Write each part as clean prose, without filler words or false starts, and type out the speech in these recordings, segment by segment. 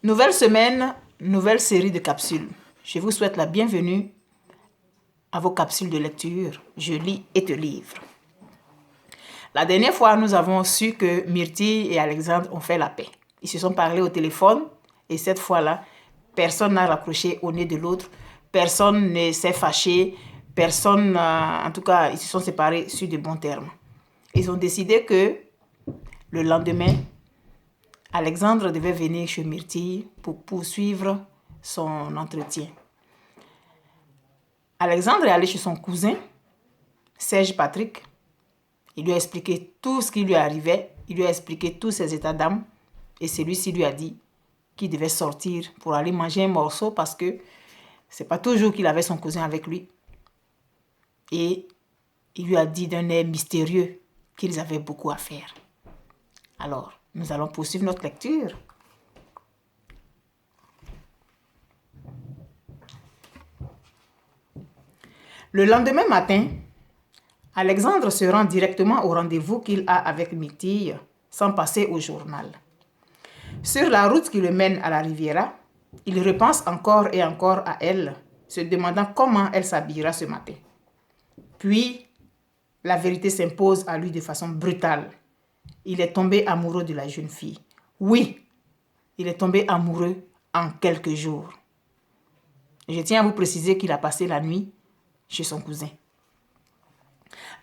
Nouvelle semaine, nouvelle série de capsules. Je vous souhaite la bienvenue à vos capsules de lecture. Je lis et te livre. La dernière fois, nous avons su que Myrtille et Alexandre ont fait la paix. Ils se sont parlé au téléphone et cette fois-là, personne n'a raccroché au nez de l'autre. Personne ne s'est fâché. Personne, en tout cas, ils se sont séparés sur de bons termes. Ils ont décidé que le lendemain, Alexandre devait venir chez Myrtille pour poursuivre son entretien. Alexandre est allé chez son cousin, Serge Patrick. Il lui a expliqué tout ce qui lui arrivait. Il lui a expliqué tous ses états d'âme. Et celui-ci lui a dit qu'il devait sortir pour aller manger un morceau parce que c'est pas toujours qu'il avait son cousin avec lui. Et il lui a dit d'un air mystérieux qu'ils avaient beaucoup à faire. Alors, nous allons poursuivre notre lecture. Le lendemain matin, Alexandre se rend directement au rendez-vous qu'il a avec Myrtille, sans passer au journal. Sur la route qui le mène à la Riviera, il repense encore et encore à elle, se demandant comment elle s'habillera ce matin. Puis, la vérité s'impose à lui de façon brutale. Il est tombé amoureux de la jeune fille. Oui, il est tombé amoureux en quelques jours. Je tiens à vous préciser qu'il a passé la nuit chez son cousin.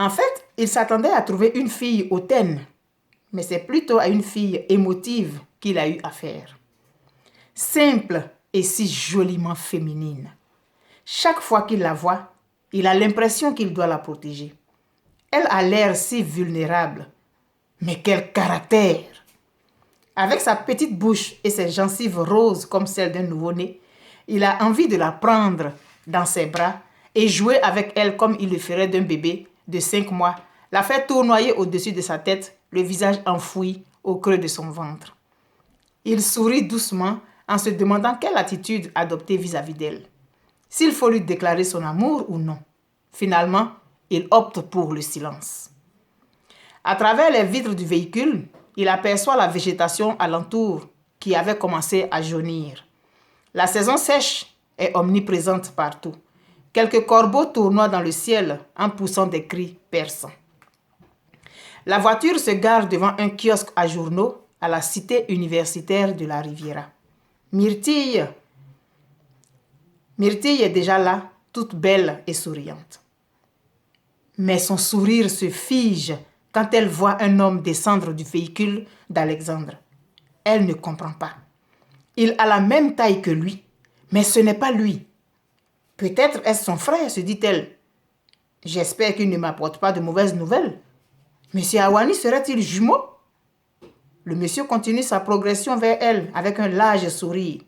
En fait, il s'attendait à trouver une fille hautaine, mais c'est plutôt à une fille émotive qu'il a eu affaire. Simple et si joliment féminine. Chaque fois qu'il la voit, il a l'impression qu'il doit la protéger. Elle a l'air si vulnérable. Mais quel caractère! Avec sa petite bouche et ses gencives roses comme celles d'un nouveau-né, il a envie de la prendre dans ses bras et jouer avec elle comme il le ferait d'un bébé de 5 mois, la faire tournoyer au-dessus de sa tête, le visage enfoui au creux de son ventre. Il sourit doucement en se demandant quelle attitude adopter vis-à-vis d'elle. S'il faut lui déclarer son amour ou non. Finalement, il opte pour le silence. À travers les vitres du véhicule, il aperçoit la végétation alentour qui avait commencé à jaunir. La saison sèche est omniprésente partout. Quelques corbeaux tournoient dans le ciel en poussant des cris perçants. La voiture se gare devant un kiosque à journaux à la cité universitaire de la Riviera. Myrtille est déjà là, toute belle et souriante. Mais son sourire se fige quand elle voit un homme descendre du véhicule d'Alexandre. Elle ne comprend pas. Il a la même taille que lui, mais ce n'est pas lui. Peut-être est-ce son frère, se dit-elle. J'espère qu'il ne m'apporte pas de mauvaises nouvelles. Monsieur Awani serait-il jumeau? Le monsieur continue sa progression vers elle avec un large sourire.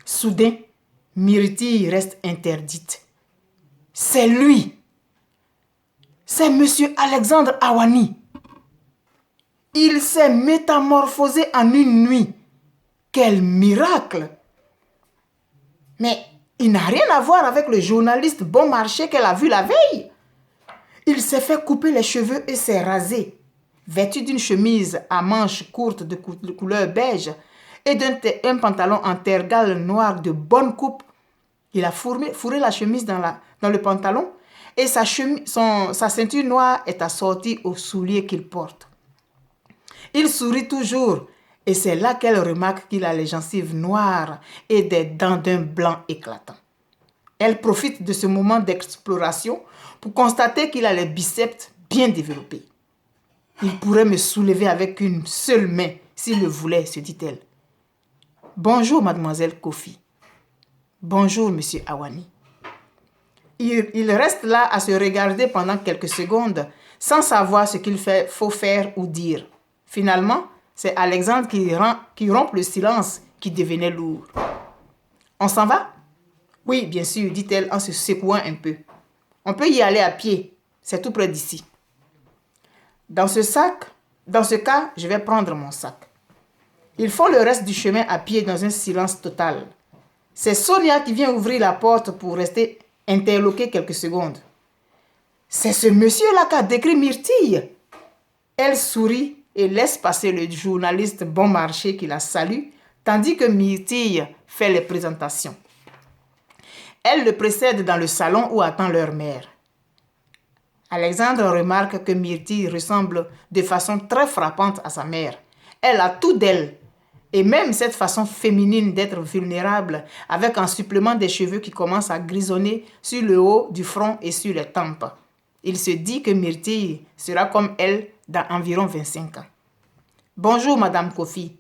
Soudain, Myrtille reste interdite. C'est lui! C'est monsieur Alexandre Awani. Il s'est métamorphosé en une nuit. Quel miracle! Mais il n'a rien à voir avec le journaliste bon marché qu'elle a vu la veille. Il s'est fait couper les cheveux et s'est rasé. Vêtu d'une chemise à manches courtes de couleur beige et d'un pantalon en tergale noir de bonne coupe, il a fourré la chemise dans le pantalon et sa ceinture noire est assortie aux souliers qu'il porte. Il sourit toujours et c'est là qu'elle remarque qu'il a les gencives noires et des dents d'un blanc éclatant. Elle profite de ce moment d'exploration pour constater qu'il a les biceps bien développés. Il pourrait me soulever avec une seule main s'il le voulait, se dit-elle. Bonjour, mademoiselle Kofi. Bonjour, monsieur Awani. Il reste là à se regarder pendant quelques secondes sans savoir ce qu'il faut faire ou dire. Finalement, c'est Alexandre qui rompt le silence qui devenait lourd. On s'en va? Oui, bien sûr, dit-elle en se secouant un peu. On peut y aller à pied, c'est tout près d'ici. Dans ce cas, je vais prendre mon sac. Ils font le reste du chemin à pied dans un silence total. C'est Sonia qui vient ouvrir la porte pour rester interloquée quelques secondes. C'est ce monsieur-là qu'a décrit Myrtille. Elle sourit et laisse passer le journaliste bon marché qui la salue tandis que Myrtille fait les présentations. Elle le précède dans le salon où attend leur mère. Alexandre remarque que Myrtille ressemble de façon très frappante à sa mère. Elle a tout d'elle, et même cette façon féminine d'être vulnérable, avec un supplément des cheveux qui commence à grisonner sur le haut du front et sur les tempes. Il se dit que Myrtille sera comme elle dans environ 25 ans. « Bonjour, Madame Kofi.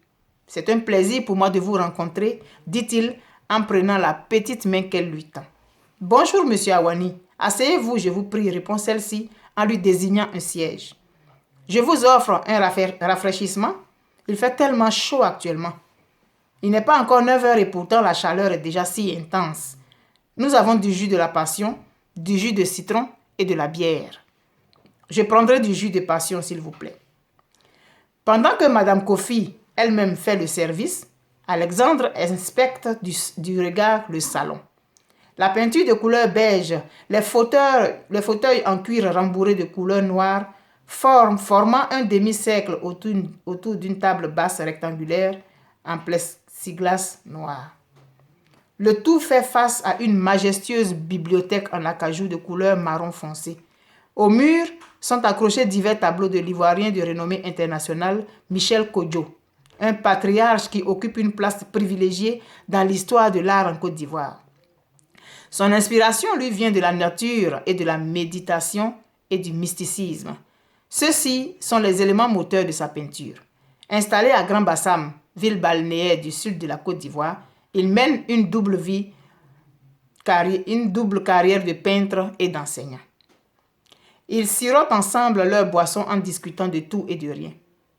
C'est un plaisir pour moi de vous rencontrer, dit-il en prenant la petite main qu'elle lui tend. « Bonjour, Monsieur Awani. Asseyez-vous, je vous prie, répond celle-ci en lui désignant un siège. Je vous offre un rafraîchissement. Il fait tellement chaud actuellement. Il n'est pas encore 9 heures et pourtant la chaleur est déjà si intense. Nous avons du jus de la passion, du jus de citron et de la bière. Je prendrai du jus de passion, s'il vous plaît. » Pendant que Madame Kofi elle-même fait le service, Alexandre inspecte du regard le salon. La peinture de couleur beige, les fauteuils en cuir rembourrés de couleur noire, formant un demi-cercle autour d'une table basse rectangulaire en plexiglas noir. Le tout fait face à une majestueuse bibliothèque en acajou de couleur marron foncé. Au mur sont accrochés divers tableaux de l'ivoirien de renommée internationale Michel Kodjo, un patriarche qui occupe une place privilégiée dans l'histoire de l'art en Côte d'Ivoire. Son inspiration lui vient de la nature et de la méditation et du mysticisme. Ceux-ci sont les éléments moteurs de sa peinture. Installé à Grand Bassam, ville balnéaire du sud de la Côte d'Ivoire, il mène une double carrière de peintre et d'enseignant. Ils sirotent ensemble leur boisson en discutant de tout et de rien.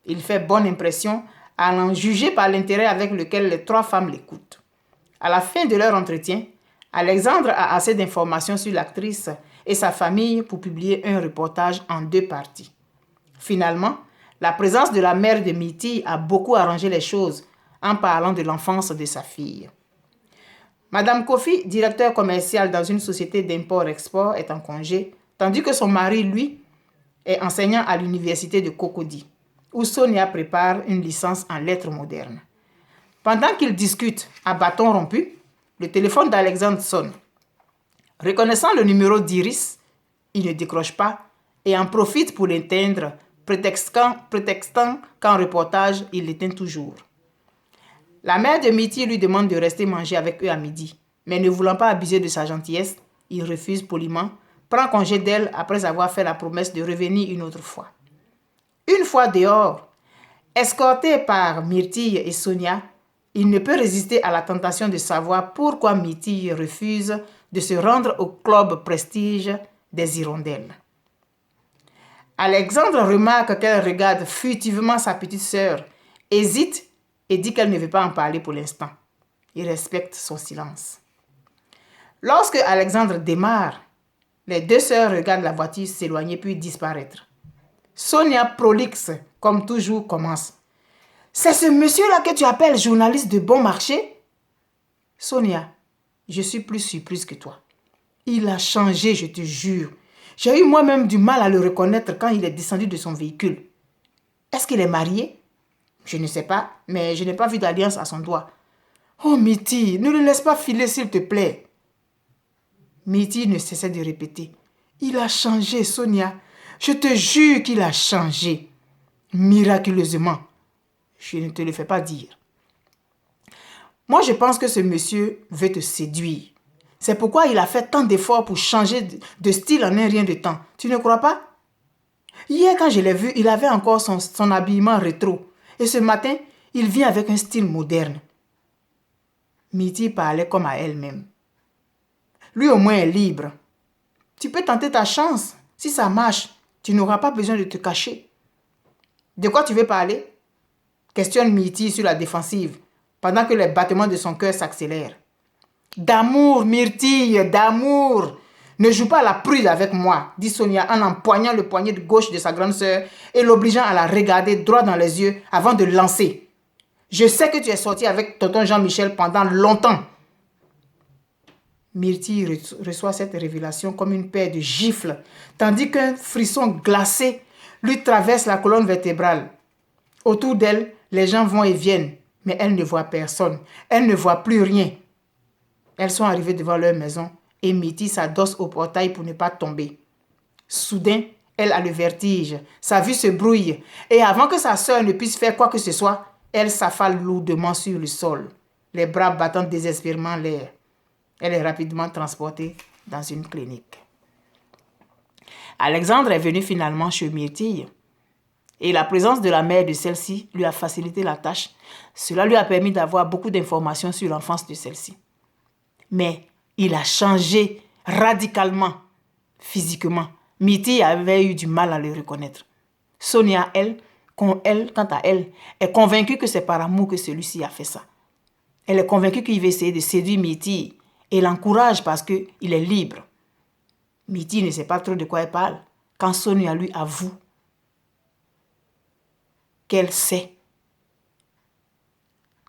Il fait bonne impression à en juger par l'intérêt avec lequel les 3 femmes l'écoutent. À la fin de leur entretien, Alexandre a assez d'informations sur l'actrice et sa famille pour publier un reportage en 2 parties. Finalement, la présence de la mère de Myrtille a beaucoup arrangé les choses en parlant de l'enfance de sa fille. Madame Kofi, directeur commercial dans une société d'import-export, est en congé, tandis que son mari, lui, est enseignant à l'université de Cocody, où Sonia prépare une licence en lettres modernes. Pendant qu'ils discutent à bâton rompu, le téléphone d'Alexandre sonne. Reconnaissant le numéro d'Iris, il ne décroche pas et en profite pour l'éteindre, prétextant qu'en reportage, il l'éteint toujours. La mère de Myrtille lui demande de rester manger avec eux à midi, mais ne voulant pas abuser de sa gentillesse, il refuse poliment, prend congé d'elle après avoir fait la promesse de revenir une autre fois. Une fois dehors, escorté par Myrtille et Sonia, il ne peut résister à la tentation de savoir pourquoi Myrtille refuse de se rendre au club prestige des Hirondelles. Alexandre remarque qu'elle regarde furtivement sa petite sœur, hésite et dit qu'elle ne veut pas en parler pour l'instant. Il respecte son silence. Lorsque Alexandre démarre, les 2 sœurs regardent la voiture s'éloigner puis disparaître. Sonia, prolixe, comme toujours, commence. « C'est ce monsieur-là que tu appelles journaliste de bon marché ?» Sonia, je suis plus surprise que toi. Il a changé, je te jure. J'ai eu moi-même du mal à le reconnaître quand il est descendu de son véhicule. Est-ce qu'il est marié? Je ne sais pas, mais je n'ai pas vu d'alliance à son doigt. Oh, Myrtille, ne le laisse pas filer, s'il te plaît. Myrtille ne cessait de répéter. Il a changé, Sonia. Je te jure qu'il a changé. Miraculeusement. Je ne te le fais pas dire. Moi, je pense que ce monsieur veut te séduire. C'est pourquoi il a fait tant d'efforts pour changer de style en un rien de temps. Tu ne crois pas? Hier, quand je l'ai vu, il avait encore son habillement rétro. Et ce matin, il vient avec un style moderne. Myrtille parlait comme à elle-même. Lui au moins est libre. Tu peux tenter ta chance. Si ça marche, tu n'auras pas besoin de te cacher. De quoi tu veux parler? Questionne Myrtille sur la défensive, pendant que les battements de son cœur s'accélèrent. D'amour, Myrtille, d'amour. Ne joue pas à la prude avec moi, dit Sonia en empoignant le poignet de gauche de sa grande sœur et l'obligeant à la regarder droit dans les yeux avant de lancer. Je sais que tu es sorti avec tonton Jean-Michel pendant longtemps. Myrtille reçoit cette révélation comme une paire de gifles, tandis qu'un frisson glacé lui traverse la colonne vertébrale. Autour d'elle, les gens vont et viennent, Mais elle ne voit personne. Elle ne voit plus rien. Elles sont arrivées devant leur maison et Mitty s'adosse au portail pour ne pas tomber. Soudain, elle a le vertige. Sa vue se brouille. Et avant que sa sœur ne puisse faire quoi que ce soit, elle s'affale lourdement sur le sol, les bras battant désespérément l'air. Elle est rapidement transportée dans une clinique. Alexandre est venu finalement chez Myrtille et la présence de la mère de celle-ci lui a facilité la tâche. Cela lui a permis d'avoir beaucoup d'informations sur l'enfance de celle-ci. Mais il a changé radicalement, physiquement. Myrtille avait eu du mal à le reconnaître. Sonia, quant à elle, est convaincue que c'est par amour que celui-ci a fait ça. Elle est convaincue qu'il veut essayer de séduire Myrtille et l'encourage parce qu'il est libre. Myrtille ne sait pas trop de quoi elle parle quand Sonia lui avoue qu'elle sait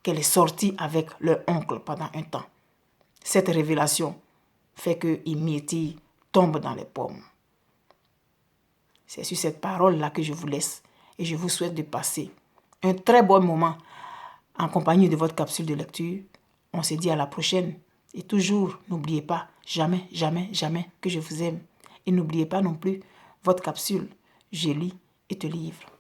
qu'elle est sortie avec leur oncle pendant un temps. Cette révélation fait que Myrtille tombe dans les pommes. C'est sur cette parole-là que je vous laisse et je vous souhaite de passer un très bon moment en compagnie de votre capsule de lecture. On se dit à la prochaine. Et toujours, n'oubliez pas, jamais, jamais, jamais que je vous aime. Et n'oubliez pas non plus votre capsule. Je lis et te livre.